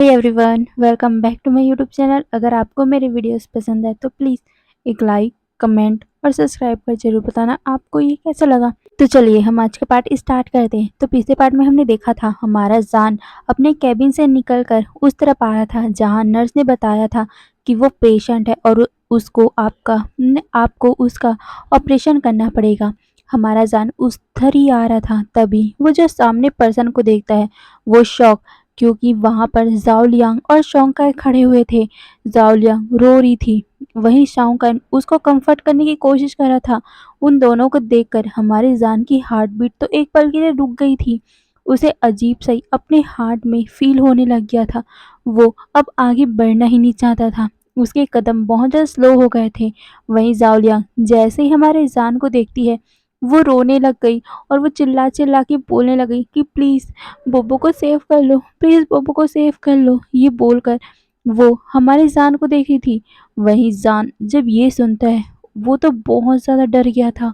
Hey everyone, welcome back to my YouTube channel. अगर आपको मेरे वीडियोस पसंद है तो प्लीज़ एक लाइक, कमेंट और सब्सक्राइब कर जरूर बताना आपको ये कैसा लगा। तो चलिए हम आज का पार्ट स्टार्ट करते हैं। तो पिछले पार्ट में हमने देखा था हमारा जान अपने कैबिन से निकलकर उस तरफ आ रहा था जहां नर्स ने बताया था कि वो पेशेंट है और उसको आपको उसका ऑपरेशन करना पड़ेगा। हमारा जान उस तरह ही आ रहा था, तभी वो जो सामने पर्सन को देखता है वो शॉक, क्योंकि वहां पर जाओलियांग और शोंगकाई खड़े हुए थे। जाओलियांग रो रही थी, वहीं शोंगकाई उसको कंफर्ट करने की कोशिश कर रहा था। उन दोनों को देखकर हमारे जान की हार्ट बीट तो एक पल के लिए रुक गई थी। उसे अजीब सा ही अपने हार्ट में फील होने लग गया था। वो अब आगे बढ़ना ही नहीं चाहता था, उसके कदम बहुत ज़्यादा स्लो हो गए थे। वहीं जाओलियांग जैसे ही हमारे जान को देखती है वो रोने लग गई और वो चिल्ला चिल्ला के बोलने लगी कि प्लीज़ बोबो को सेव कर लो, प्लीज़ बोबो को सेव कर लो। ये बोलकर वो हमारी जान को देखी थी। वहीं जान जब ये सुनता है वो तो बहुत ज़्यादा डर गया था।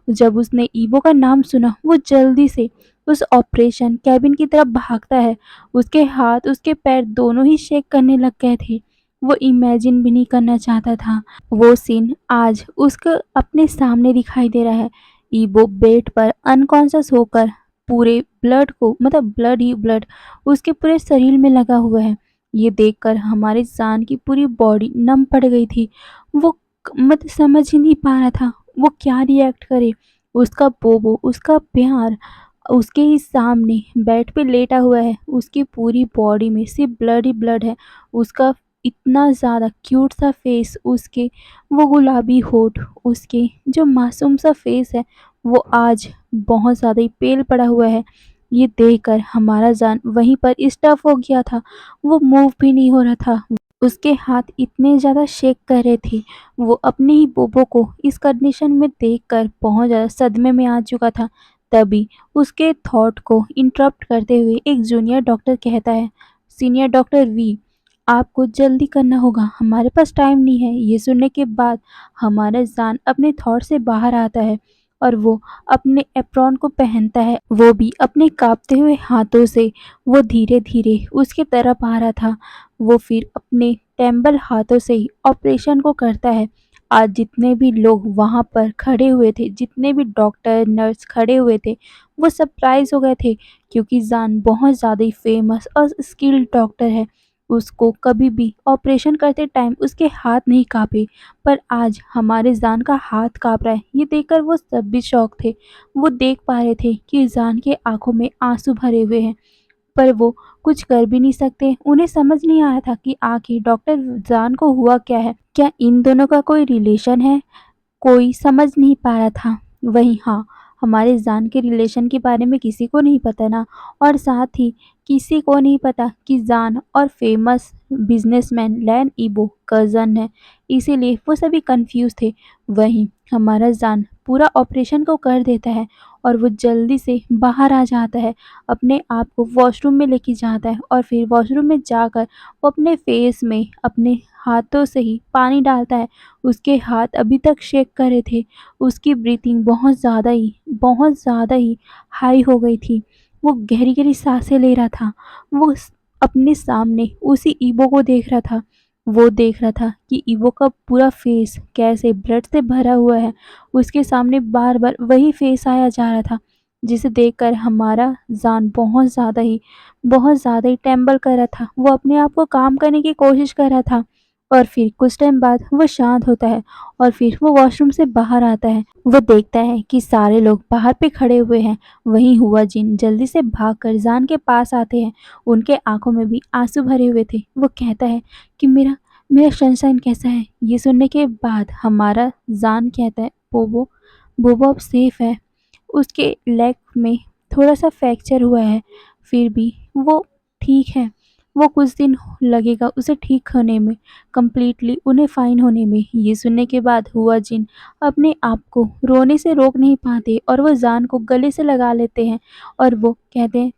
जब उसने ईबो का नाम सुना वो जल्दी से उस ऑपरेशन कैबिन की तरफ भागता है। उसके हाथ उसके पैर दोनों ही शेक करने लग गए थे। वो इमेजिन भी नहीं करना चाहता था वो सीन आज उसको अपने सामने दिखाई दे रहा है। ईबो बेड पर अनकॉन्शियस होकर पूरे ब्लड को मतलब ब्लड ही ब्लड उसके पूरे शरीर में लगा हुआ है। ये देखकर हमारे जान की पूरी बॉडी नम पड़ गई थी। वो मतलब समझ ही नहीं पा रहा था वो क्या रिएक्ट करे। उसका बोबो, उसका प्यार उसके ही सामने बेड पे लेटा हुआ है। उसकी पूरी बॉडी में सिर्फ ब्लड ही ब्लड है। उसका इतना ज़्यादा क्यूट सा फेस, उसके वो गुलाबी होठ, उसके जो मासूम सा फेस है वो आज बहुत ज़्यादा ही पेल पड़ा हुआ है। ये देखकर हमारा जान वहीं पर स्टफ हो गया था। वो मूव भी नहीं हो रहा था। उसके हाथ इतने ज़्यादा शेक कर रहे थे। वो अपने ही बोबो को इस कंडीशन में देखकर बहुत ज़्यादा सदमे में आ चुका था। तभी उसके थॉट को इंटरप्ट करते हुए एक जूनियर डॉक्टर कहता है, सीनियर डॉक्टर वी, आपको जल्दी करना होगा, हमारे पास टाइम नहीं है। ये सुनने के बाद हमारा जान अपने थॉट से बाहर आता है और वो अपने एप्रॉन को पहनता है। वो भी अपने कांपते हुए हाथों से वो धीरे धीरे उसके तरफ आ रहा था। वो फिर अपने टेम्बल हाथों से ही ऑपरेशन को करता है। आज जितने भी लोग वहाँ पर खड़े हुए थे, जितने भी डॉक्टर नर्स खड़े हुए थे, वो सरप्राइज हो गए थे, क्योंकि जान बहुत ज़्यादा ही फेमस और स्किल्ड डॉक्टर है। उसको कभी भी ऑपरेशन करते टाइम उसके हाथ नहीं कांपे, पर आज हमारे जान का हाथ कांप रहा है। ये देखकर वो सब भी शौक थे। वो देख पा रहे थे कि जान के आंखों में आंसू भरे हुए हैं, पर वो कुछ कर भी नहीं सकते। उन्हें समझ नहीं आ रहा था कि आखिर डॉक्टर जान को हुआ क्या है। क्या इन दोनों का कोई रिलेशन है? कोई समझ नहीं पा रहा था। वहीं हाँ, हमारे जान के रिलेशन के बारे में किसी को नहीं पता ना, और साथ ही किसी को नहीं पता कि जान और फेमस बिजनेसमैन लैन ईबो कज़न है। इसीलिए वो सभी कंफ्यूज थे। वहीं हमारा जान पूरा ऑपरेशन को कर देता है और वो जल्दी से बाहर आ जाता है, अपने आप को वॉशरूम में लेके जाता है और फिर वॉशरूम में जाकर वो अपने फेस में अपने हाथों से ही पानी डालता है। उसके हाथ अभी तक शेक कर रहे थे। उसकी ब्रीथिंग बहुत ज़्यादा ही हाई हो गई थी। वो गहरी-गहरी साँसें ले रहा था। वो अपने सामने उसी ईबो को देख रहा था। वो देख रहा था कि ईबो का पूरा फेस कैसे ब्लड से भरा हुआ है। उसके सामने बार-बार वही फेस आया जा रहा था, जिसे देखकर हमारा जान बहुत ज़्यादा ही ट्रेम्बल कर रहा था। वो अपने आप को काम करने की कोशिश कर रहा था। और फिर कुछ टाइम बाद वो शांत होता है और फिर वो वॉशरूम से बाहर आता है। वो देखता है कि सारे लोग बाहर पे खड़े हुए हैं। वहीं हुआ जिन जल्दी से भागकर जान के पास आते हैं। उनके आंखों में भी आंसू भरे हुए थे। वो कहता है कि मेरा मेरा सनशाइन कैसा है? ये सुनने के बाद हमारा जान कहता है, बोबो, बोबो अब सेफ है। उसके लेग में थोड़ा-सा फ्रैक्चर हुआ है, फिर भी वो ठीक है। वो कुछ दिन लगेगा उसे ठीक होने में, कंप्लीटली उन्हें फ़ाइन होने में। ये सुनने के बाद हुआ जिन अपने आप को रोने से रोक नहीं पाते और वो जान को गले से लगा लेते हैं और वो कहते हैं,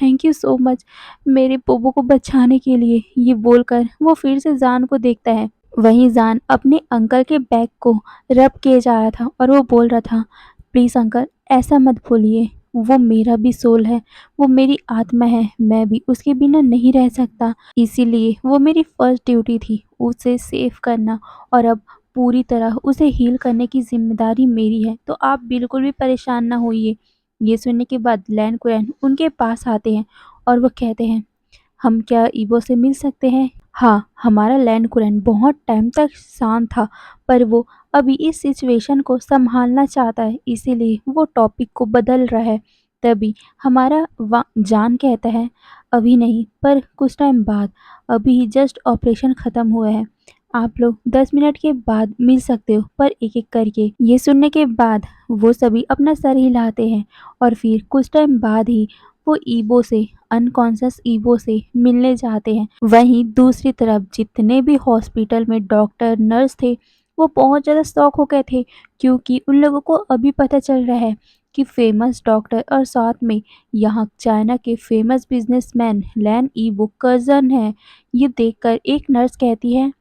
थैंक यू सो मच मेरे पोपो को बचाने के लिए। ये बोलकर वो फिर से जान को देखता है। वहीं जान अपने अंकल के बैग को रब किए जा रहा था और वो बोल रहा था, प्लीज़ अंकल ऐसा मत बोलिए, वो मेरा भी सोल है, वो मेरी आत्मा है, मैं भी उसके बिना नहीं रह सकता। इसीलिए वो मेरी फर्स्ट ड्यूटी थी उसे सेव करना, और अब पूरी तरह उसे हील करने की ज़िम्मेदारी मेरी है, तो आप बिल्कुल भी परेशान ना होइए। ये सुनने के बाद लैन कुरैन उनके पास आते हैं और वो कहते हैं, हम क्या ईबो से मिल सकते हैं? हाँ, हमारा लैंड कुरैन बहुत टाइम तक शांत था, पर वो अभी इस सिचुएशन को सँभालना चाहता है, इसीलिए वो टॉपिक को बदल रहा है। तभी हमारा जान कहता है, अभी नहीं, पर कुछ टाइम बाद, अभी जस्ट ऑपरेशन ख़त्म हुआ है। आप लोग 10 मिनट के बाद मिल सकते हो, पर एक-एक करके। ये सुनने के बाद वो सभी अपना सर हिलाते हैं और फिर कुछ टाइम बाद ही वो ईबो से, अनकॉन्शियस ईबो से मिलने जाते हैं। वहीं दूसरी तरफ जितने भी हॉस्पिटल में डॉक्टर, नर्स थे, वो बहुत ज़्यादा शॉक हो गए थे, क्योंकि उन लोगों को अभी पता चल रहा है कि फेमस डॉक्टर और साथ में यहाँ चाइना के फेमस बिजनेसमैन लैन ईबो कज़न है। ये देखकर एक नर्स कहती है,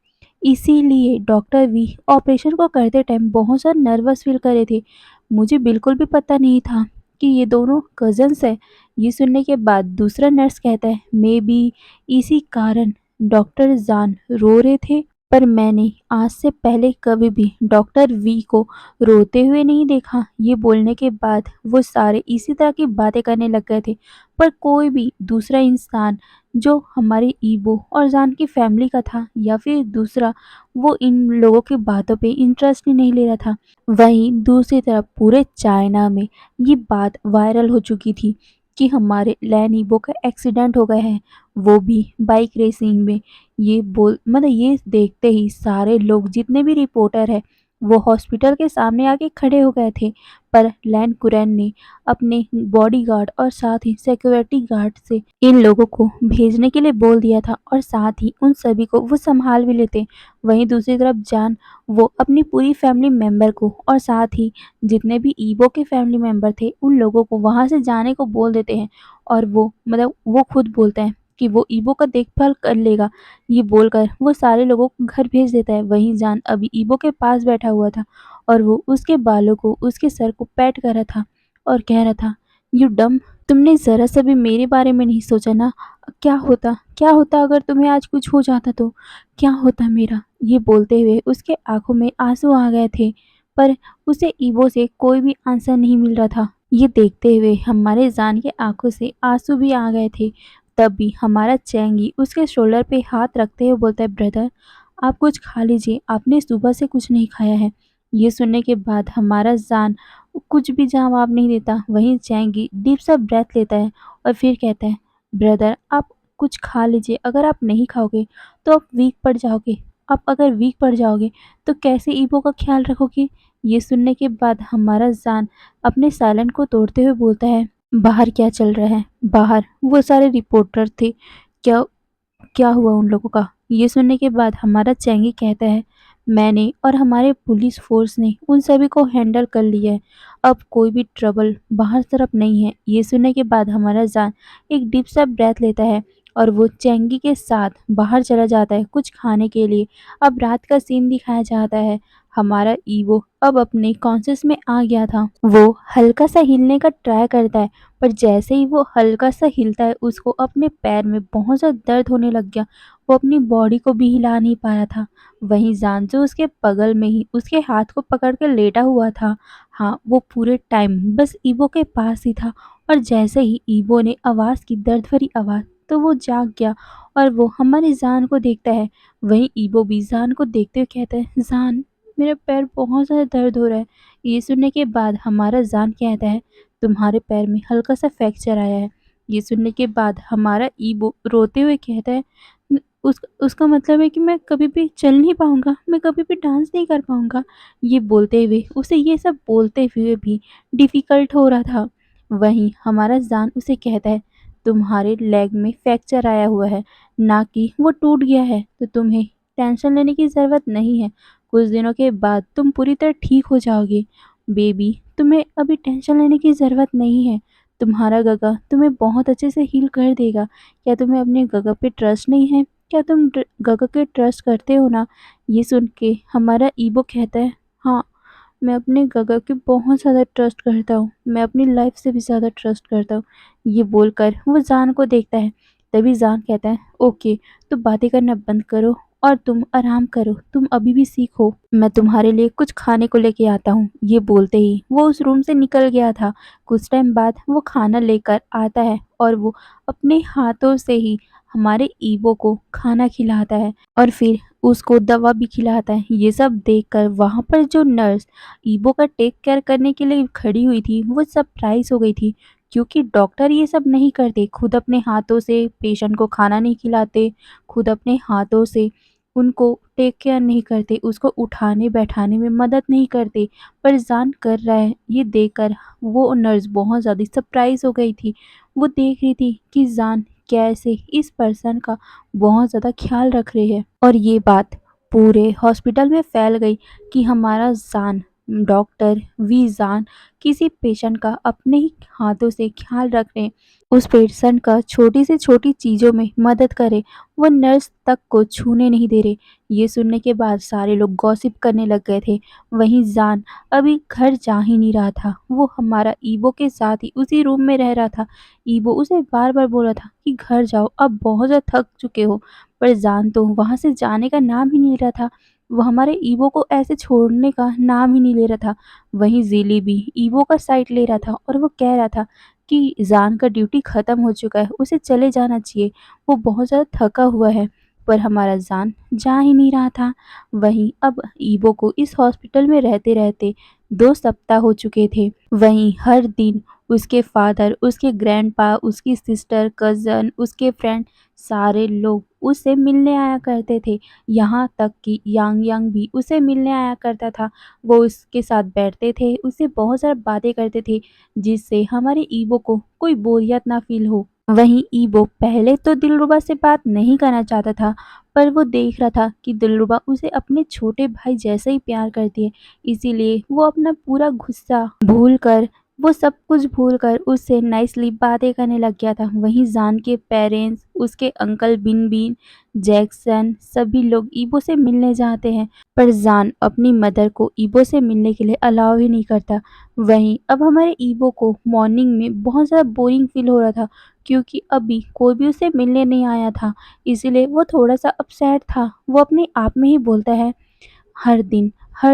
इसीलिए डॉक्टर वी ऑपरेशन को करते टाइम बहुत ज़्यादा नर्वस फील कर रहे थे। मुझे बिल्कुल भी पता नहीं था कि ये दोनों कज़न्स हैं। ये सुनने के बाद दूसरा नर्स कहता है, मे बी इसी कारण डॉक्टर जान रो रहे थे, पर मैंने आज से पहले कभी भी डॉक्टर वी को रोते हुए नहीं देखा। ये बोलने के बाद वो सारे इसी तरह की बातें करने लग गए थे, पर कोई भी दूसरा इंसान जो हमारे ईबो और जान की फैमिली का था या फिर दूसरा, वो इन लोगों की बातों पे इंटरेस्ट ही नहीं ले रहा था। वहीं दूसरी तरफ पूरे चाइना में ये बात वायरल हो चुकी थी कि हमारे लैन ईबो का एक्सीडेंट हो गया है, वो भी बाइक रेसिंग में। ये बोल मतलब ये देखते ही सारे लोग जितने भी रिपोर्टर हैं, वो हॉस्पिटल के सामने आके खड़े हो गए थे, पर लैन कुरैन ने अपने बॉडीगार्ड और साथ ही सिक्योरिटी गार्ड से इन लोगों को भेजने के लिए बोल दिया था, और साथ ही उन सभी को वो संभाल भी लेते। वहीं दूसरी तरफ जान, वो अपनी पूरी फैमिली मेंबर को और साथ ही जितने भी ईबो के फैमिली मेंबर थे, उन लोगों को वहाँ से जाने को बोल देते हैं, और वो मतलब वो खुद बोलते हैं कि वो ईबो का देखभाल कर लेगा। ये बोलकर वो सारे लोगों को घर भेज देता है। वहीं जान अभी ईबो के पास बैठा हुआ था और वो उसके बालों को, उसके सर को पैट कर रहा था और कह रहा था, यू डम, तुमने ज़रा सा भी मेरे बारे में नहीं सोचा ना? क्या होता अगर तुम्हें आज कुछ हो जाता तो? क्या होता मेरा? ये बोलते हुए उसके आँखों में आँसू आ गए थे, पर उसे ईबो से कोई भी आंसर नहीं मिल रहा था। ये देखते हुए हमारे जान के आँखों से आंसू भी आ गए थे। तभी हमारा चैंगी उसके शोल्डर पे हाथ रखते हुए बोलता है, ब्रदर आप कुछ खा लीजिए, आपने सुबह से कुछ नहीं खाया है। ये सुनने के बाद हमारा जान कुछ भी जवाब नहीं देता। वहीं चैंगी डीप सा ब्रेथ लेता है और फिर कहता है, ब्रदर आप कुछ खा लीजिए, अगर आप नहीं खाओगे तो आप वीक पड़ जाओगे। आप अगर वीक पड़ जाओगे तो कैसे ईबो का ख्याल रखोगे? ये सुनने के बाद हमारा जान अपने साइलेंट को तोड़ते हुए बोलता है, बाहर क्या चल रहा है? बाहर वो सारे रिपोर्टर थे, क्या क्या हुआ उन लोगों का? ये सुनने के बाद हमारा चैंगी कहता है, मैंने और हमारे पुलिस फोर्स ने उन सभी को हैंडल कर लिया है, अब कोई भी ट्रबल बाहर तरफ नहीं है। ये सुनने के बाद हमारा जान एक डीप सा ब्रेथ लेता है और वो चैंगी के साथ बाहर चला जाता है कुछ खाने के लिए। अब रात का सीन दिखाया जाता है। हमारा ईवो अब अपने कॉन्शियस में आ गया था। वो हल्का सा हिलने का ट्राई करता है, पर जैसे ही वो हल्का सा हिलता है, उसको अपने पैर में बहुत ज़्यादा दर्द होने लग गया। वो अपनी बॉडी को भी हिला नहीं पा रहा था। वहीं जानजो उसके बगल में ही उसके हाथ को पकड़ कर लेटा हुआ था। हाँ, वो पूरे टाइम बस ईबो के पास ही था, और जैसे ही ईबो ने आवाज़ की, दर्द भरी आवाज़, तो वो जाग गया और वो हमारी जान को देखता है। वहीं ईबो भी जान को देखते हुए कहता है, जान मेरा पैर बहुत ज़्यादा दर्द हो रहा है। ये सुनने के बाद हमारा जान कहता है, तुम्हारे पैर में हल्का सा फ्रैक्चर आया है। ये सुनने के बाद हमारा ईबो रोते हुए कहता है, उसका मतलब है कि मैं कभी भी चल नहीं पाऊँगा, मैं कभी भी डांस नहीं कर पाऊँगा। ये बोलते हुए उसे ये सब बोलते हुए भी डिफ़िकल्ट हो रहा था। वहीं हमारा जान उसे कहता है, तुम्हारे लेग में फ्रैक्चर आया हुआ है, ना कि वो टूट गया है, तो तुम्हें टेंशन लेने की ज़रूरत नहीं है। कुछ दिनों के बाद तुम पूरी तरह ठीक हो जाओगे। बेबी, तुम्हें अभी टेंशन लेने की ज़रूरत नहीं है। तुम्हारा गगा तुम्हें बहुत अच्छे से हील कर देगा। क्या तुम्हें अपने गगा पे ट्रस्ट नहीं है? क्या तुम गगा के ट्रस्ट करते हो ना? ये सुन के हमारा ईबो कहता है, हाँ, मैं अपने गगा पे बहुत ज़्यादा ट्रस्ट करता हूँ, मैं अपनी लाइफ से भी ज़्यादा ट्रस्ट करता हूँ। ये बोलकर वो ज़ान को देखता है। तभी ज़ान कहता है, ओके, तो बातें करना बंद करो और तुम आराम करो, तुम अभी भी सीखो, मैं तुम्हारे लिए कुछ खाने को लेके आता हूँ। ये बोलते ही वो उस रूम से निकल गया था। कुछ टाइम बाद वो खाना लेकर आता है और वो अपने हाथों से ही हमारे ईबो को खाना खिलाता है और फिर उसको दवा भी खिलाता है। ये सब देखकर वहाँ पर जो नर्स ईबो का टेक केयर करने के लिए खड़ी हुई थी, वो सरप्राइज हो गई थी, क्योंकि डॉक्टर ये सब नहीं करते, खुद अपने हाथों से पेशेंट को खाना नहीं खिलाते, खुद अपने हाथों से उनको टेक केयर नहीं करते, उसको उठाने बैठाने में मदद नहीं करते, पर ज़ान कर रहा है। ये देखकर वो नर्स बहुत ज़्यादा सरप्राइज हो गई थी। वो देख रही थी कि ज़ान कैसे इस पर्सन का बहुत ज़्यादा ख्याल रख रही है, और ये बात पूरे हॉस्पिटल में फैल गई कि हमारा ज़ान, डॉक्टर वी ज़ान, किसी पेशेंट का अपने ही हाथों से ख्याल रख रहे हैं, उस पेशेंट का छोटी से छोटी चीज़ों में मदद करे, वो नर्स तक को छूने नहीं दे रहे। ये सुनने के बाद सारे लोग गॉसिप करने लग गए थे। वहीं ज़ान अभी घर जा ही नहीं रहा था, वो हमारा ईबो के साथ ही उसी रूम में रह रहा था। ईबो उसे बार-बार बोल रहा था कि घर जाओ, अब बहुत ज़्यादा थक चुके हो, पर ज़ान तो वहाँ से जाने का नाम ही नहीं ले रहा था। वो हमारे ईबो को ऐसे छोड़ने का नाम ही नहीं ले रहा था। वहीं ज़िली भी ईबो का साइड ले रहा था और वो कह रहा था कि ज़ान का ड्यूटी ख़त्म हो चुका है, उसे चले जाना चाहिए, वो बहुत ज़्यादा थका हुआ है। पर हमारा ज़ान जा ही नहीं रहा था। वहीं अब ईबो को इस हॉस्पिटल में रहते-रहते 2 सप्ताह हो चुके थे। वहीं हर दिन उसके फादर, उसके ग्रैंडपा, उसकी सिस्टर, कज़न, उसके फ्रेंड, सारे लोग उससे मिलने आया करते थे। यहाँ तक कि यांग यांग भी उसे मिलने आया करता था। वो उसके साथ बैठते थे, उससे बहुत सारी बातें करते थे, जिससे हमारे ईबो को कोई बोरियत ना फ़ील हो। वहीं ईबो पहले तो दिलरुबा से बात नहीं करना चाहता था, पर वो देख रहा था कि दिलरुबा उसे अपने छोटे भाई जैसा ही प्यार करती है, इसीलिए वो अपना पूरा गुस्सा भूलकर, वो सब कुछ भूलकर उससे नाइसली बातें करने लग गया था। वहीं ज़ान के पेरेंट्स, उसके अंकल बिन बिन, जैक्सन, सभी लोग ईबो से मिलने जाते हैं, पर ज़ान अपनी मदर को ईबो से मिलने के लिए अलाउ ही नहीं करता। वहीं अब हमारे ईबो को मॉर्निंग में बहुत ज़्यादा बोरिंग फील हो रहा था, क्योंकि अभी कोई भी उसे मिलने नहीं आया था, इसीलिए वो थोड़ा-सा अपसेट था। वो अपने आप में ही बोलता है, हर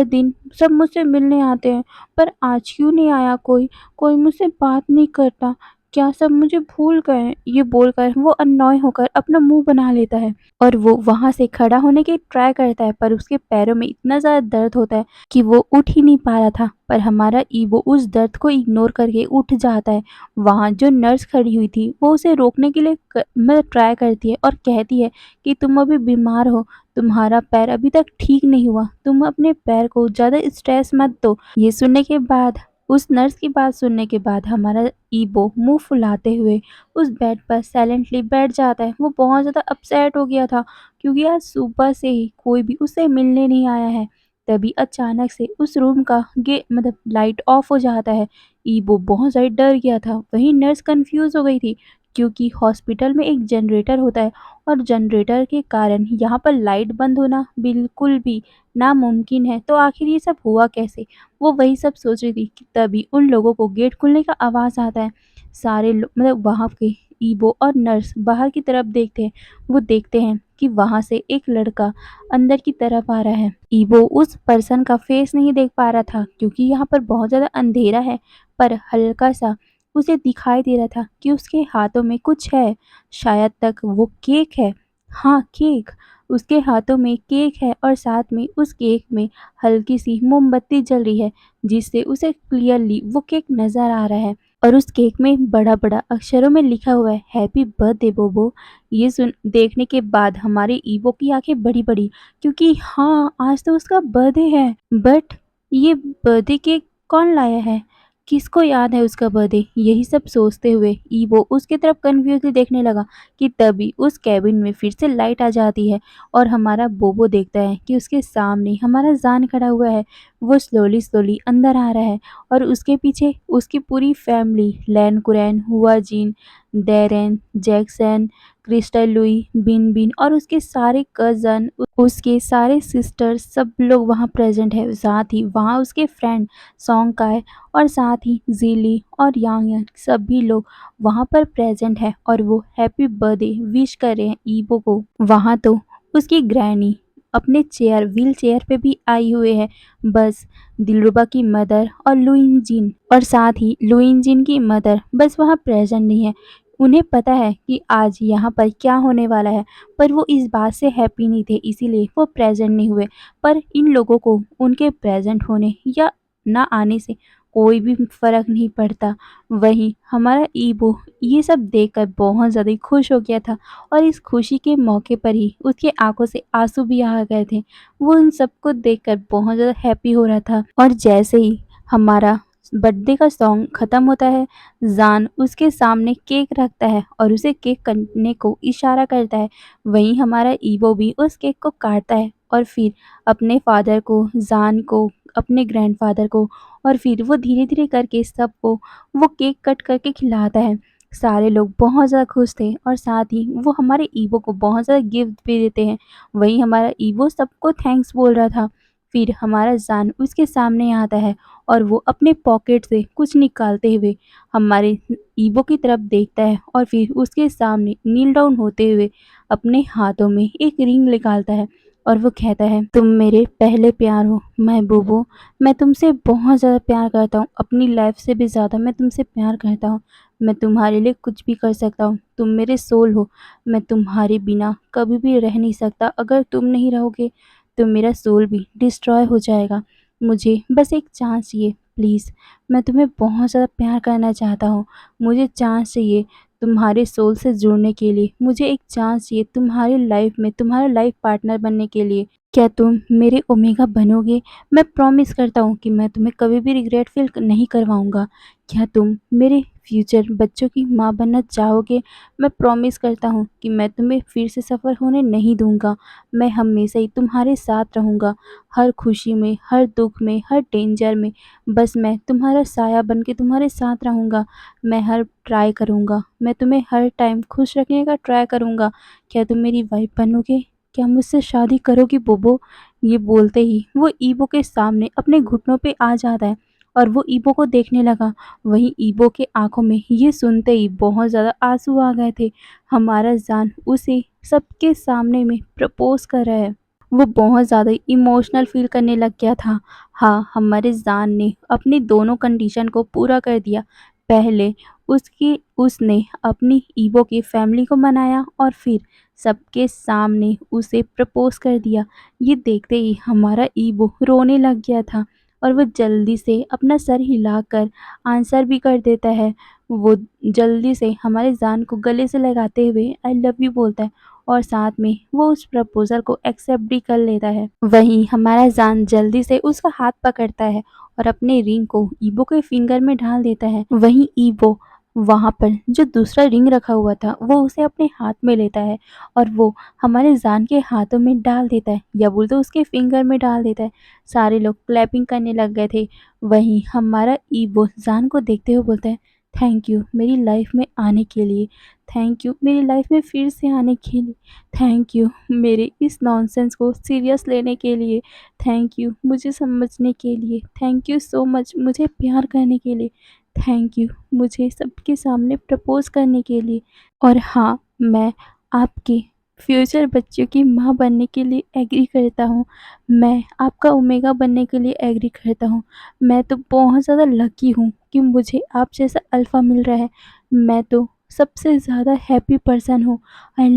दिन सब मुझसे मिलने आते हैं, पर आज क्यों नहीं आया कोई? कोई मुझसे बात नहीं करता। क्या सब मुझे भूल गए हैं? ये बोलकर वो अननॉय होकर अपना मुँह बना लेता है और वो वहाँ से खड़ा होने की ट्राई करता है, पर उसके पैरों में इतना ज़्यादा दर्द होता है कि वो उठ ही नहीं पा रहा था। पर हमारा ईवो उस दर्द को इग्नोर करके उठ जाता है। वहाँ जो नर्स खड़ी हुई थी, वो उसे रोकने के लिए मतलब ट्राई करती है और कहती है कि तुम अभी बीमार हो, तुम्हारा पैर अभी तक ठीक नहीं हुआ, तुम अपने पैर को ज़्यादा स्ट्रेस मत दो। ये सुनने के बाद, उस नर्स की बात सुनने के बाद, हमारा ईबो मुंह फुलाते हुए उस बेड पर साइलेंटली बैठ जाता है। वो बहुत ज़्यादा अपसेट हो गया था, क्योंकि आज सुबह से ही कोई भी उससे मिलने नहीं आया है। तभी अचानक से उस रूम का गे मतलब लाइट ऑफ हो जाता है। ईबो बहुत ज़्यादा डर गया था। वहीं नर्स कंफ्यूज हो गई थी, क्योंकि हॉस्पिटल में एक जनरेटर होता है और जनरेटर के कारण यहाँ पर लाइट बंद होना बिल्कुल भी नामुमकिन है। तो आखिर ये सब हुआ कैसे? वो वही सब सोच रही थी कि तभी उन लोगों को गेट खुलने का आवाज़ आता है। सारे लोग मतलब वहाँ के ईबो और नर्स बाहर की तरफ देखते हैं। वो देखते हैं कि वहाँ से एक लड़का अंदर की तरफ आ रहा है। ईबो उस पर्सन का फेस नहीं देख पा रहा था, क्योंकि यहाँ पर बहुत ज़्यादा अंधेरा है, पर हल्का-सा उसे दिखाई दे रहा था कि उसके हाथों में कुछ है। शायद तक वो केक है। हाँ, केक। उसके हाथों में केक है और साथ में उस केक में हल्की-सी मोमबत्ती जल रही है, जिससे उसे क्लियरली वो केक नज़र आ रहा है और उस केक में बड़ा-बड़ा अक्षरों में लिखा हुआ है, हैप्पी बर्थडे बोबो। ये सुन देखने के बाद हमारे ईवो की आँखें बड़ी-बड़ी, क्योंकि हाँ, आज तो उसका बर्थडे है। बट ये बर्थडे केक कौन लाया है? किसको याद है उसका बर्थडे? यही सब सोचते हुए ईवो उसकी तरफ कन्फ्यूज़ली देखने लगा कि तभी उस केबिन में फिर से लाइट आ जाती है और हमारा बोबो देखता है कि उसके सामने हमारा ज़ान खड़ा हुआ है। वो स्लोली स्लोली अंदर आ रहा है और उसके पीछे उसकी पूरी फैमिली, लैन कुरैन, हुआ जीन, डेरेन, जैक्सन, क्रिस्टल लुई, बिन बिन और उसके सारे कज़न, उसके सारे सिस्टर्स सब लोग वहाँ प्रेजेंट है। साथ ही वहाँ उसके फ्रेंड सॉन्ग काय और साथ ही ज़िली और यांग यांग सभी लोग वहाँ पर प्रेजेंट है और वो हैप्पी बर्थडे विश कर रहे हैं ईबो को। वहाँ तो उसकी ग्रैनी अपने व्हील चेयर पे भी आई हुए है। बस दिलरुबा की मदर और लुइन जिन और साथ ही लुइन जिन की मदर बस वहाँ प्रेजेंट नहीं है। उन्हें पता है कि आज यहाँ पर क्या होने वाला है, पर वो इस बात से हैप्पी नहीं थे, इसीलिए वो प्रेजेंट नहीं हुए। पर इन लोगों को उनके प्रेजेंट होने या ना आने से कोई भी फ़र्क नहीं पड़ता। वहीं हमारा ईबो ये सब देखकर बहुत ज़्यादा ही खुश हो गया था और इस खुशी के मौके पर ही उसके आँखों से आँसू भी आ गए थे। वो उन सबको देखकर बहुत ज़्यादा हैप्पी हो रहा था और जैसे ही हमारा बर्थडे का सॉन्ग ख़त्म होता है, ज़ान उसके सामने केक रखता है और उसे केक करने को इशारा करता है। वहीं हमारा ईवो भी उस केक को काटता है और फिर अपने फादर को, ज़ान को, अपने ग्रैंडफ़ादर को और फिर वो धीरे-धीरे करके सबको वो केक कट करके खिलाता है। सारे लोग बहुत ज़्यादा खुश थे और साथ ही वो हमारे ईवो को बहुत ज़्यादा गिफ्ट भी देते हैं। वहीं हमारा ईवो सबको थैंक्स बोल रहा था। फिर हमारा ज़ान उसके सामने आता है और वो अपने पॉकेट से कुछ निकालते हुए हमारे ईवो की तरफ देखता है और फिर उसके सामने नील डाउन होते हुए अपने हाथों में एक रिंग निकालता है और वो कहता है, तुम मेरे पहले प्यार हो महबूबो, मैं तुमसे बहुत ज़्यादा प्यार करता हूँ, अपनी लाइफ से भी ज़्यादा मैं तुमसे प्यार करता हूँ। मैं तुम्हारे लिए कुछ भी कर सकता हूँ, तुम मेरे सोल हो, मैं तुम्हारे बिना कभी भी रह नहीं सकता। अगर तुम नहीं रहोगे तो मेरा सोल भी डिस्ट्रॉय हो जाएगा। मुझे बस एक चांस चाहिए प्लीज़, मैं तुम्हें बहुत ज़्यादा प्यार करना चाहता हूँ। मुझे चांस चाहिए तुम्हारे सोल से जुड़ने के लिए, मुझे एक चांस चाहिए तुम्हारी लाइफ में तुम्हारा लाइफ पार्टनर बनने के लिए। क्या तुम मेरे ओमेगा बनोगे? मैं प्रॉमिस करता हूँ कि मैं तुम्हें कभी भी रिग्रेट फ़ील नहीं करवाऊँगा। क्या तुम मेरे फ्यूचर बच्चों की माँ बनना चाहोगे? मैं प्रॉमिस करता हूँ कि मैं तुम्हें फिर से सफ़र होने नहीं दूँगा। मैं हमेशा ही तुम्हारे साथ रहूँगा, हर खुशी में, हर दुःख में, हर डेंजर में। बस मैं तुम्हारा साया बन के तुम्हारे साथ रहूँगा। मैं हर ट्राई करूँगा, मैं तुम्हें हर टाइम खुश रखने का ट्राई करूँगा। क्या तुम मेरी वाइफ़ बनोगे? क्या मुझसे शादी करोगी बोबो? ये बोलते ही वो ईबो के सामने अपने घुटनों पे आ जाता है और वो ईबो को देखने लगा। वहीं ईबो के आँखों में ये सुनते ही बहुत ज़्यादा आँसू आ गए थे। हमारा ज़ान उसे सबके सामने में प्रपोज़ कर रहा है। वो बहुत ज़्यादा इमोशनल फ़ील करने लग गया था। हाँ, हमारे ज़ान ने अपनी दोनों कंडीशन को पूरा कर दिया। पहले उसने अपनी ईबो की फैमिली को मनाया और फिर सबके सामने उसे प्रपोज़ कर दिया। ये देखते ही हमारा ईबो रोने लग गया था और वो जल्दी से अपना सर हिलाकर आंसर भी कर देता है। वो जल्दी से हमारे ज़ान को गले से लगाते हुए आई लव यू बोलता है और साथ में वो उस प्रपोज़ल को एक्सेप्ट भी कर लेता है। वहीं हमारा ज़ान जल्दी से उसका हाथ पकड़ता है और अपने रिंग को ईबो के फिंगर में डाल देता है। वहीं ईबो वहाँ पर जो दूसरा रिंग रखा हुआ था वो उसे अपने हाथ में लेता है और वो हमारे ज़ान के हाथों में डाल देता है या बोल तो उसके फिंगर में डाल देता है। सारे लोग क्लैपिंग करने लग गए थे। वहीं हमारा ईबो ज़ान को देखते हुए बोलता है, थैंक यू मेरी लाइफ में आने के लिए, थैंक यू मेरी लाइफ में फिर से आने के लिए, थैंक यू मेरे इस नॉनसेंस को सीरियस लेने के लिए, थैंक यू मुझे समझने के लिए, थैंक यू सो मच मुझे प्यार करने के लिए, थैंक यू मुझे सबके सामने प्रपोज़ करने के लिए। और हाँ, मैं आपके फ्यूचर बच्चों की माँ बनने के लिए एग्री करता हूँ। मैं आपका ओमेगा बनने के लिए एग्री करता हूँ। मैं तो बहुत ज़्यादा लकी हूँ कि मुझे आप जैसा अल्फ़ा मिल रहा है। मैं तो सबसे ज़्यादा हैप्पी पर्सन हूँ। आई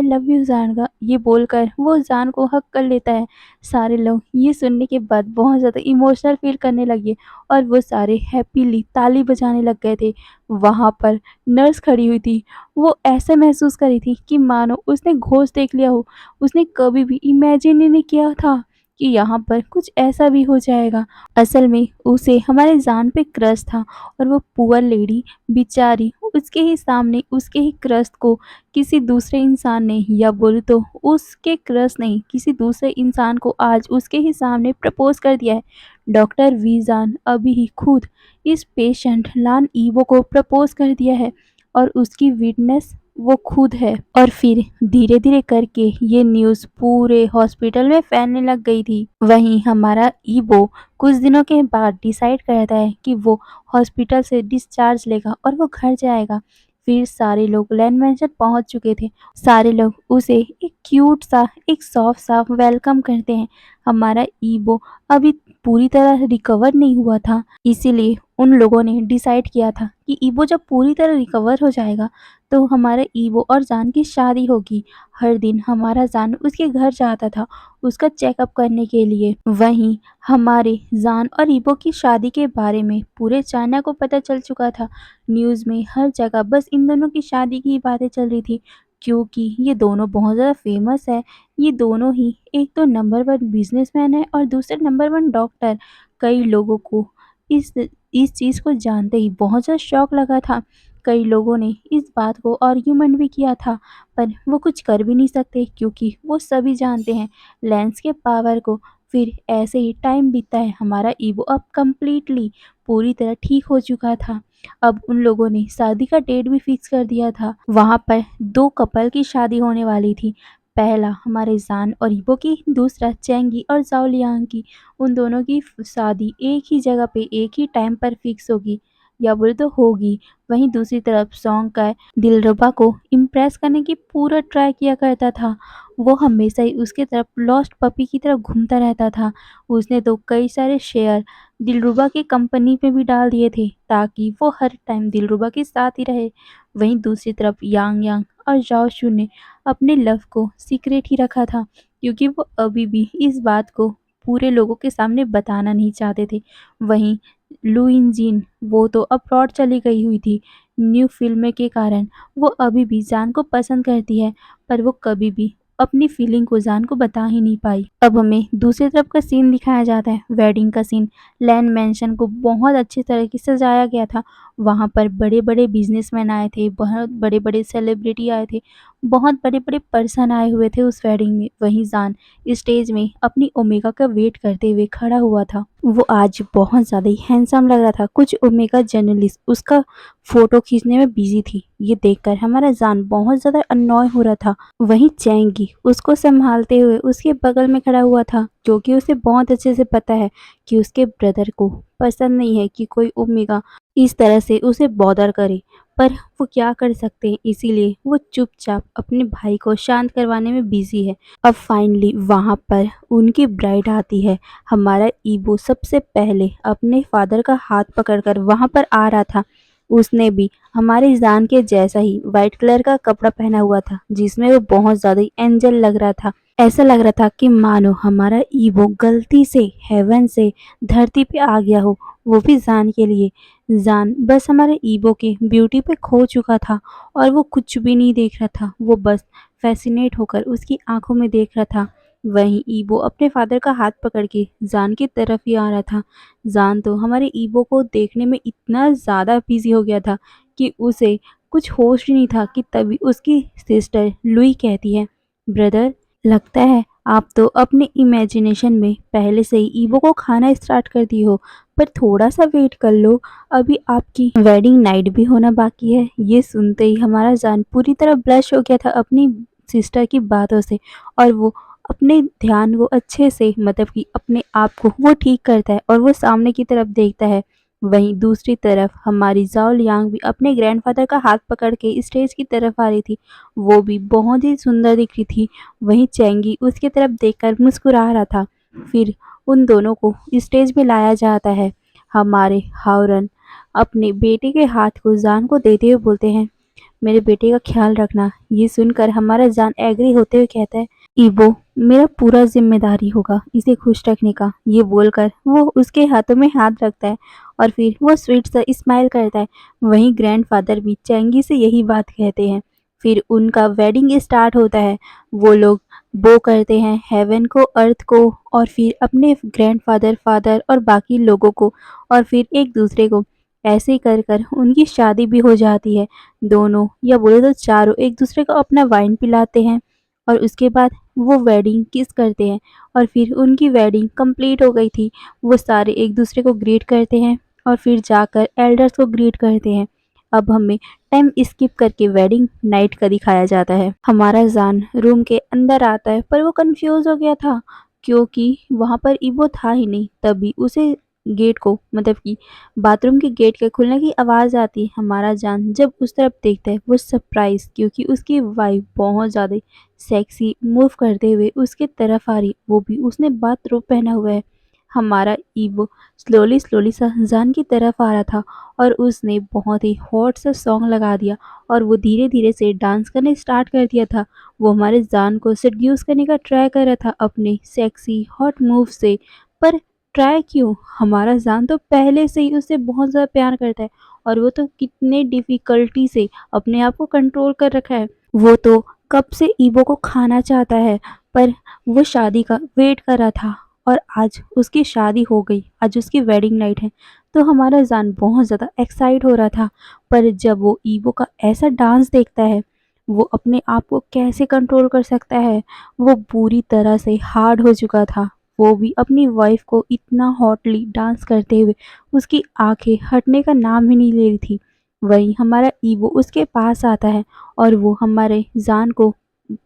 लव यू ज़ानगा, ये बोलकर वो ज़ान को हग कर लेता है। सारे लोग ये सुनने के बाद बहुत ज़्यादा इमोशनल फ़ील करने लगे और वो सारे हैप्पीली ताली बजाने लग गए थे। वहाँ पर नर्स खड़ी हुई थी। वो ऐसे महसूस कर रही थी कि मानो उसने घोस्ट देख लिया हो। उसने कभी भी इमेजिन ही नहीं किया था कि यहाँ पर कुछ ऐसा भी हो जाएगा। असल में उसे हमारे ज़ान पे क्रश था और वो पुअर लेडी बेचारी उसके ही सामने उसके ही क्रश को किसी दूसरे इंसान ने या बोलूँ तो उसके क्रश ने किसी दूसरे इंसान को आज उसके ही सामने प्रपोज़ कर दिया है। डॉक्टर वीजान अभी ही खुद इस पेशेंट लान ईवो को प्रपोज कर दिया है और उसकी विटनेस वो खुद है। और फिर धीरे धीरे करके ये न्यूज़ पूरे हॉस्पिटल में फैलने लग गई थी। वहीं हमारा ईवो कुछ दिनों के बाद डिसाइड करता है कि वो हॉस्पिटल से डिस्चार्ज लेगा और वो घर जाएगा। फिर सारे लोग लैंड मैंशन पहुंच चुके थे। सारे लोग उसे एक क्यूट सा एक सॉफ्ट सा वेलकम करते हैं। हमारा ईवो अभी पूरी तरह रिकवर नहीं हुआ था, इसीलिए उन लोगों ने डिसाइड किया था कि ईवो जब पूरी तरह रिकवर हो जाएगा तो हमारे ईवो और जान की शादी होगी। हर दिन हमारा जान उसके घर जाता था उसका चेकअप करने के लिए। वहीं हमारे जान और ईवो की शादी के बारे में पूरे चाइना को पता चल चुका था। न्यूज़ में हर जगह बस इन दोनों की शादी की बातें चल रही थी, क्योंकि ये दोनों बहुत ज़्यादा फेमस है। ये दोनों ही एक तो नंबर 1 बिजनेसमैन है और दूसरे नंबर 1 डॉक्टर। कई लोगों को इस चीज़ को जानते ही बहुत ज़्यादा शॉक लगा था। कई लोगों ने इस बात को आर्ग्यूमेंट भी किया था, पर वो कुछ कर भी नहीं सकते क्योंकि वो सभी जानते हैं लेंस के पावर को। फिर ऐसे ही टाइम बीतता है। हमारा ईवो अब कंप्लीटली पूरी तरह ठीक हो चुका था। अब उन लोगों ने शादी का डेट भी फिक्स कर दिया था। वहाँ पर 2 कपल की शादी होने वाली थी। पहला हमारे जान और ईवो की, दूसरा चेंगी और जाओ लियांग की। उन दोनों की शादी एक ही जगह पे एक ही टाइम पर फिक्स होगी, या बोले तो होगी। वहीं दूसरी तरफ सॉन्ग का दिलरुबा को इम्प्रेस करने की पूरा ट्राई किया करता था। वो हमेशा ही उसके तरफ लॉस्ट पपी की तरफ घूमता रहता था। उसने तो कई सारे शेयर दिलरुबा की कंपनी में भी डाल दिए थे ताकि वो हर टाइम दिलरुबा के साथ ही रहे। वहीं दूसरी तरफ यांग यांग और जाओ शू ने अपने लव को सीक्रेट ही रखा था, क्योंकि वो अभी भी इस बात को पूरे लोगों के सामने बताना नहीं चाहते थे। वहीं लू इंजीन वो तो अब्रॉड चली गई हुई थी न्यू फिल्म के कारण। वो अभी भी जान को पसंद करती है, पर वो कभी भी अपनी फीलिंग को जान को बता ही नहीं पाई। अब हमें दूसरी तरफ का सीन दिखाया जाता है, वेडिंग का सीन। लैंड मैंशन को बहुत अच्छी तरीके से सजाया गया था। वहाँ पर बड़े बड़े बिजनेसमैन आए थे, बहुत बड़े बड़े सेलिब्रिटी आए थे, बहुत बड़े बड़े पर्सन आए हुए थे उस वेडिंग में। वहीं जान स्टेज में अपनी ओमेगा का वेट करते हुए खड़ा हुआ था। वो आज बहुत ज़्यादा ही हैंडसम लग रहा था। कुछ ओमेगा जर्नलिस्ट उसका फोटो खींचने में बिजी थी। ये देखकर हमारा जान बहुत ज़्यादा अननॉय हो रहा था। वहीं चैंगी उसको संभालते हुए उसके बगल में खड़ा हुआ था, क्योंकि उसे बहुत अच्छे से पता है कि उसके ब्रदर को पसंद नहीं है कि कोई ओमेगा इस तरह से उसे बॉदर करे। पर वो क्या कर सकते हैं, इसीलिए वो चुपचाप अपने भाई को शांत करवाने में बिजी है। अब फाइनली वहाँ पर उनकी ब्राइड आती है। हमारा ईवो सबसे पहले अपने फादर का हाथ पकड़कर वहाँ पर आ रहा था। उसने भी हमारे जान के जैसा ही वाइट कलर का कपड़ा पहना हुआ था, जिसमें वो बहुत ज़्यादा ही एंजल लग रहा था। ऐसा लग रहा था कि मानो हमारा ईवो गलती से हेवन से धरती पे आ गया हो, वो भी जान के लिए। जान बस हमारे ईवो के ब्यूटी पे खो चुका था और वो कुछ भी नहीं देख रहा था। वो बस फैसिनेट होकर उसकी आंखों में देख रहा था। वहीं ईवो अपने फादर का हाथ पकड़ के जान की तरफ ही आ रहा था। जान तो हमारे ईवो को देखने में इतना ज़्यादा बिजी हो गया था कि उसे कुछ होश ही नहीं था कि तभी उसकी सिस्टर लुई कहती है, ब्रदर, लगता है आप तो अपने इमेजिनेशन में पहले से ही ईवो को खाना स्टार्ट कर दी हो, पर थोड़ा सा वेट कर लो, अभी आपकी वेडिंग नाइट भी होना बाकी है। ये सुनते ही हमारा जान पूरी तरह ब्लश हो गया था अपनी सिस्टर की बातों से, और वो अपने ध्यान वो अच्छे से मतलब कि अपने आप को वो ठीक करता है और वो सामने की तरफ देखता है। वहीं दूसरी तरफ हमारी जाओ लियांग भी अपने ग्रैंडफादर का हाथ पकड़ के स्टेज की तरफ आ रही थी। वो भी बहुत ही सुंदर दिख रही थी। वहीं चैंगी उसकी तरफ देखकर मुस्कुरा रहा था। फिर उन दोनों को स्टेज में लाया जाता है। हमारे हावरन अपने बेटे के हाथ को जान को देते हुए बोलते हैं, मेरे बेटे का ख्याल रखना। ये सुनकर हमारा जान एग्री होते हुए कहता है, ईवो मेरा पूरा जिम्मेदारी होगा इसे खुश रखने का। ये बोलकर वो उसके हाथों में हाथ रखता है और फिर वो स्वीट सा स्माइल करता है। वहीं ग्रैंडफादर भी चैंगी से यही बात कहते हैं। फिर उनका वेडिंग स्टार्ट होता है। वो लोग बो करते हैं हेवन को, अर्थ को, और फिर अपने ग्रैंडफादर, फादर और बाकी लोगों को, और फिर एक दूसरे को। ऐसे कर कर उनकी शादी भी हो जाती है। दोनों या बोले तो चारों एक दूसरे को अपना वाइन पिलाते हैं और उसके बाद वो वेडिंग किस करते हैं और फिर उनकी वेडिंग कंप्लीट हो गई थी। वो सारे एक दूसरे को ग्रीट करते हैं और फिर जाकर एल्डर्स को ग्रीट करते हैं। अब हमें टाइम स्किप करके वेडिंग नाइट का दिखाया जाता है। हमारा जान रूम के अंदर आता है पर वो कंफ्यूज हो गया था क्योंकि वहाँ पर ईबो था ही नहीं। तभी उसे गेट को मतलब कि बाथरूम के गेट के खुलने की आवाज़ आती है। हमारा जान जब उस तरफ देखता है वो सरप्राइज क्योंकि उसकी वाइफ बहुत ज़्यादा सेक्सी मूव करते हुए उसके तरफ आ रही, वो भी उसने बाथरोब पहना हुआ है। हमारा ईबो स्लोली स्लोली सा जान की तरफ आ रहा था और उसने बहुत ही हॉट सा सॉन्ग लगा दिया और वो धीरे धीरे से डांस करने स्टार्ट कर दिया था। वो हमारे जान को सेड्यूस करने का ट्राई कर रहा था अपने सेक्सी हॉट मूव से। पर ट्राई क्यों, हमारा जान तो पहले से ही उससे बहुत ज़्यादा प्यार करता है और वो तो कितने डिफ़िकल्टी से अपने आप को कंट्रोल कर रखा है। वो तो कब से ईबो को खाना चाहता है पर वो शादी का वेट कर रहा था और आज उसकी शादी हो गई, आज उसकी वेडिंग नाइट है। तो हमारा जान बहुत ज़्यादा एक्साइट हो रहा था। पर जब वो ईबो का ऐसा डांस देखता है, वो अपने आप को कैसे कंट्रोल कर सकता है। वो पूरी तरह से हार्ड हो चुका था। वो भी अपनी वाइफ को इतना हॉटली डांस करते हुए उसकी आंखें हटने का नाम ही नहीं ले रही थी। वहीं हमारा ईवो उसके पास आता है और वो हमारे जान को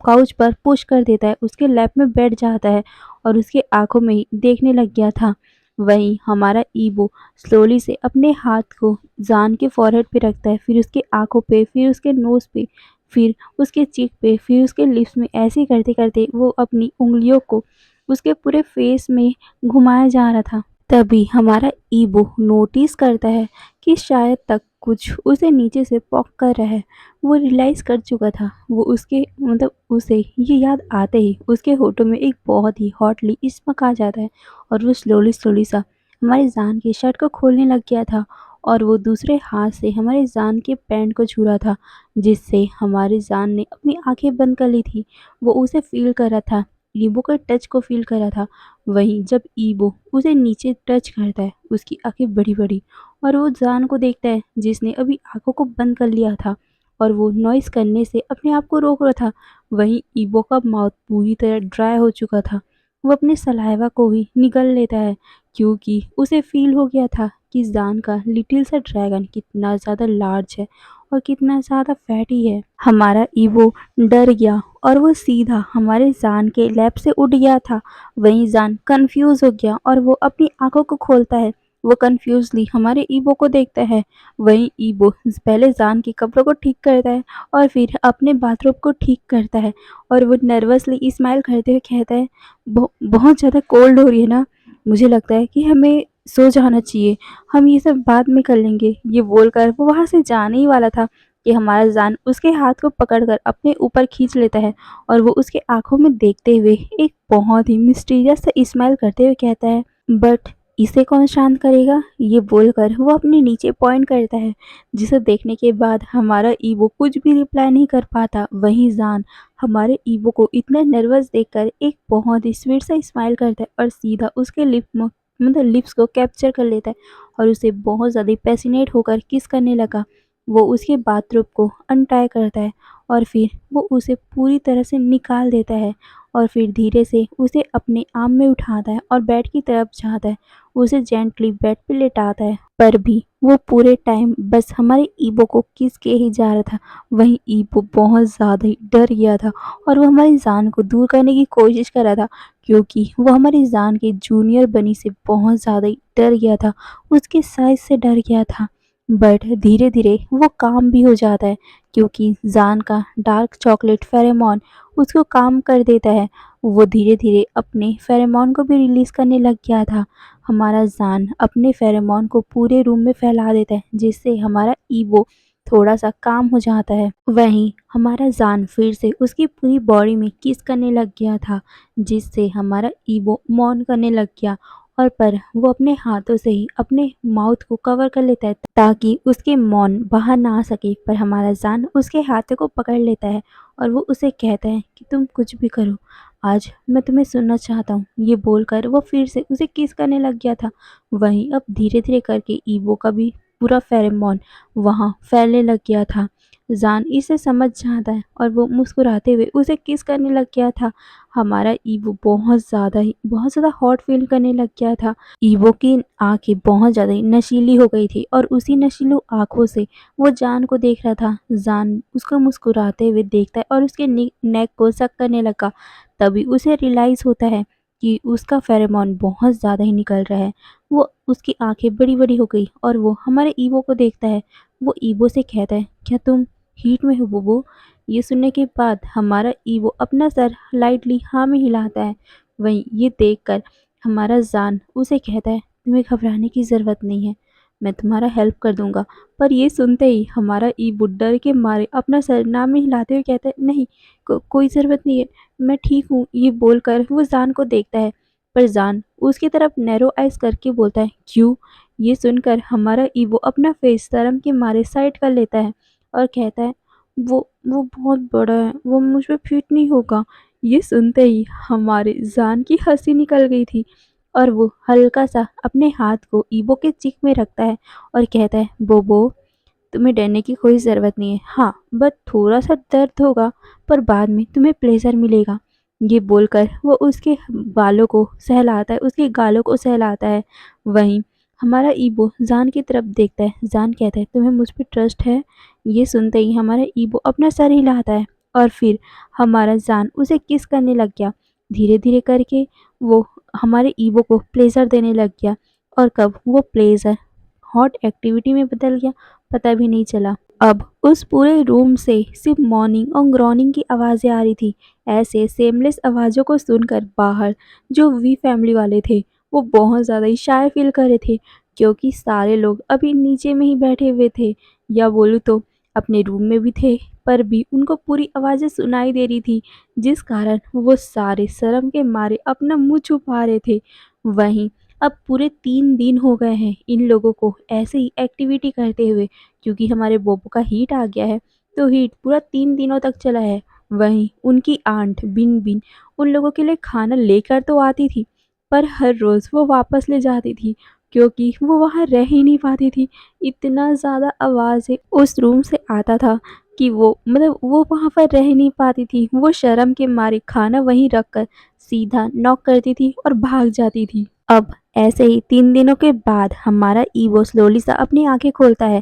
काउच पर पुश कर देता है, उसके लैप में बैठ जाता है और उसकी आंखों में ही देखने लग गया था। वहीं हमारा ईवो स्लोली से अपने हाथ को जान के फॉरहेड पे रखता है, फिर उसके आंखों पे, फिर उसके नोज पे, फिर उसके चीक पे, फिर उसके लिप्स में। ऐसे करते करते वो अपनी उंगलियों को उसके पूरे फेस में घुमाया जा रहा था। तभी हमारा ईबो नोटिस करता है कि शायद तक कुछ उसे नीचे से पॉक कर रहा है। वो रियलाइज़ कर चुका था। वो उसके मतलब उसे ये याद आते ही उसके होठों में एक बहुत ही हॉटली स्मक आ जाता है और वो स्लोली स्लोली सा हमारे जान की शर्ट को खोलने लग गया था और वो दूसरे हाथ से हमारे जान के पैंट को छू रहा था, जिससे हमारे जान ने अपनी आंखें बंद कर ली थी। वो उसे फील कर रहा था, ईबो के टच को फील कर रहा था। वहीं जब ईबो उसे नीचे टच करता है, उसकी आंखें बड़ी-बड़ी और वो जान को देखता है जिसने अभी आंखों को बंद कर लिया था और वो नॉइज़ करने से अपने आप को रोक रहा था। वहीं ईबो का माउथ पूरी तरह ड्राई हो चुका था। वो अपने सलाइवा को ही निगल लेता है क्योंकि उसे फ़ील हो गया था कि जान का लिटिल सा ड्रैगन कितना ज़्यादा लार्ज है और कितना ज़्यादा फैटी है। हमारा ईवो डर गया और वो सीधा हमारे जान के लैब से उड़ गया था। वहीं जान कंफ्यूज हो गया और वो अपनी आंखों को खोलता है। वो कंफ्यूजली हमारे ईबो को देखता है। वहीं ईबो पहले जान के कपड़ों को ठीक करता है और फिर अपने बाथरूम को ठीक करता है और वो नर्वसली स्माइल करते हुए कहता है, बहुत ज़्यादा कोल्ड हो रही है ना, मुझे लगता है कि हमें सो जाना चाहिए, हम ये सब बाद में कर लेंगे। ये बोलकर वो वहाँ से जाने ही वाला था कि हमारा जान उसके हाथ को पकड़कर अपने ऊपर खींच लेता है और वो उसके आंखों में देखते हुए एक बहुत ही मिस्टीरियस सा स्माइल करते हुए कहता है, बट इसे कौन शांत करेगा? ये बोलकर वो अपने नीचे पॉइंट करता है, जिसे देखने के बाद हमारा ईवो कुछ भी रिप्लाई नहीं कर पाता। वहीं जान हमारे ईवो को इतना नर्वस देखकर एक बहुत ही स्वीट सा स्माइल करता है और सीधा उसके मतलब लिप्स को कैप्चर कर लेता है और उसे बहुत ज़्यादा पैसिनेट होकर किस करने लगा। वो उसके बाथरूम को अनटाई करता है और फिर वो उसे पूरी तरह से निकाल देता है और फिर धीरे से उसे अपने आर्म में उठाता है और बेड की तरफ जाता है, उसे जेंटली बेड पे लेटाता है। पर भी वो पूरे टाइम बस हमारे ईबो को किस के ही जा रहा था। वहीं ईबो बहुत ज़्यादा ही डर गया था और वो हमारी जान को दूर करने की कोशिश कर रहा था क्योंकि वो हमारी जान के जूनियर बनी से बहुत ज़्यादा ही डर गया था, उसके साइज़ से डर गया था। बट धीरे धीरे वो काम भी हो जाता है क्योंकि जान का डार्क चॉकलेट फेरेमोन उसको काम कर देता है। वो धीरे धीरे अपने फेरेमोन को भी रिलीज़ करने लग गया था। हमारा जान अपने फेरेमोन को पूरे रूम में फैला देता है जिससे हमारा ईवो थोड़ा सा काम हो जाता है। वहीं हमारा जान फिर से उसकी पूरी बॉडी में किस करने लग गया था जिससे हमारा ईवो मौन करने लग गया और पर वो अपने हाथों से ही अपने माउथ को कवर कर लेता है ताकि उसके मौन बाहर ना आ सके। पर हमारा जान उसके हाथों को पकड़ लेता है और वो उसे कहता है कि तुम कुछ भी करो, आज मैं तुम्हें सुनना चाहता हूँ। ये बोलकर वो फिर से उसे किस करने लग गया था। वहीं अब धीरे धीरे करके ईवो का भी पूरा फेरेमोन वहाँ फैलने लग गया था। जान इसे समझ जाता है और वो मुस्कुराते हुए उसे किस करने लग गया था। हमारा ईवो बहुत ज़्यादा हॉट फ़ील करने लग गया था। ईवो की आँखें बहुत ज़्यादा ही नशीली हो गई थी और उसी नशीली आँखों से वो जान को देख रहा था। जान उसको मुस्कुराते हुए देखता है और उसके नेक को सक करने लगा। तभी उसे रियलाइज़ होता है कि उसका फेरोमोन बहुत ज़्यादा ही निकल रहा है। वो उसकी आँखें बड़ी-बड़ी हो गई और वो हमारे ईवो को देखता है। वो ईवो से कहता है, "क्या तुम हीट में हो बुबू?" ये सुनने के बाद हमारा ईवो अपना सर लाइटली हाँ में हिलाता है। वहीं ये देखकर हमारा जान उसे कहता है, "तुम्हें घबराने की ज़रूरत नहीं है, मैं तुम्हारा हेल्प कर दूँगा।" पर ये सुनते ही हमारा ईवो डर के मारे अपना सर ना में हिलाते हुए कहता है, "नहीं, कोई ज़रूरत नहीं है, मैं ठीक हूँ।" ये बोलकर वो जान को देखता है, पर जान उसकी तरफ नैरो आइज़ करके बोलता है, "क्यों?" ये सुनकर हमारा ईवो अपना फेस शर्म के मारे साइड कर लेता है और कहता है, वो बहुत बड़ा है, वो मुझ पे फिट नहीं होगा।" ये सुनते ही हमारे जान की हँसी निकल गई थी और वो हल्का-सा अपने हाथ को ईवो के चिक में रखता है और कहता है, "बोबो, तुम्हें डरने की कोई ज़रूरत नहीं है। हाँ, बस थोड़ा-सा दर्द होगा, पर बाद में तुम्हें प्लेज़र मिलेगा।" ये बोलकर वो उसके बालों को सहलाता है, उसके गालों को सहलाता है। वहीं हमारा ईबो जान की तरफ देखता है। जान कहता है, "तुम्हें मुझ पे ट्रस्ट है?" ये सुनते ही हमारा ईबो अपना सर हिलाता है और फिर हमारा जान उसे किस करने लग गया। धीरे-धीरे करके वो हमारे ईबो को प्लेज़र देने लग गया और कब वो प्लेज़र हॉट एक्टिविटी में बदल गया, पता भी नहीं चला। अब उस पूरे रूम से सिर्फ मॉर्निंग और ग्रॉनिंग की आवाज़ें आ रही थी। ऐसे सेमलेस आवाज़ों को सुनकर बाहर जो वी फैमिली वाले थे, वो बहुत ज़्यादा ही शाय फील कर रहे थे, क्योंकि सारे लोग अभी नीचे में ही बैठे हुए थे, या बोलूँ तो अपने रूम में भी थे, पर भी उनको पूरी आवाज़ें सुनाई दे रही थी, जिस कारण वो सारे शर्म के मारे अपना मुँह छुपा रहे थे। वहीं अब पूरे 3 दिन हो गए हैं इन लोगों को ऐसे ही एक्टिविटी करते हुए, क्योंकि हमारे बोबो का हीट आ गया है, तो हीट पूरा 3 दिनों तक चला है। वहीं उनकी आंट बिन-बिन उन लोगों के लिए खाना लेकर तो आती थी, पर हर रोज़ वो वापस ले जाती थी, क्योंकि वो वहाँ रह ही नहीं पाती थी। इतना ज़्यादा आवाज़ें उस रूम से आता था कि वो वहाँ पर रह ही नहीं पाती थी। वो शर्म के मारे खाना वहीं रखकर सीधा नॉक करती थी और भाग जाती थी। अब ऐसे ही 3 दिनों के बाद हमारा ईवो स्लोली सा अपनी आँखें खोलता है।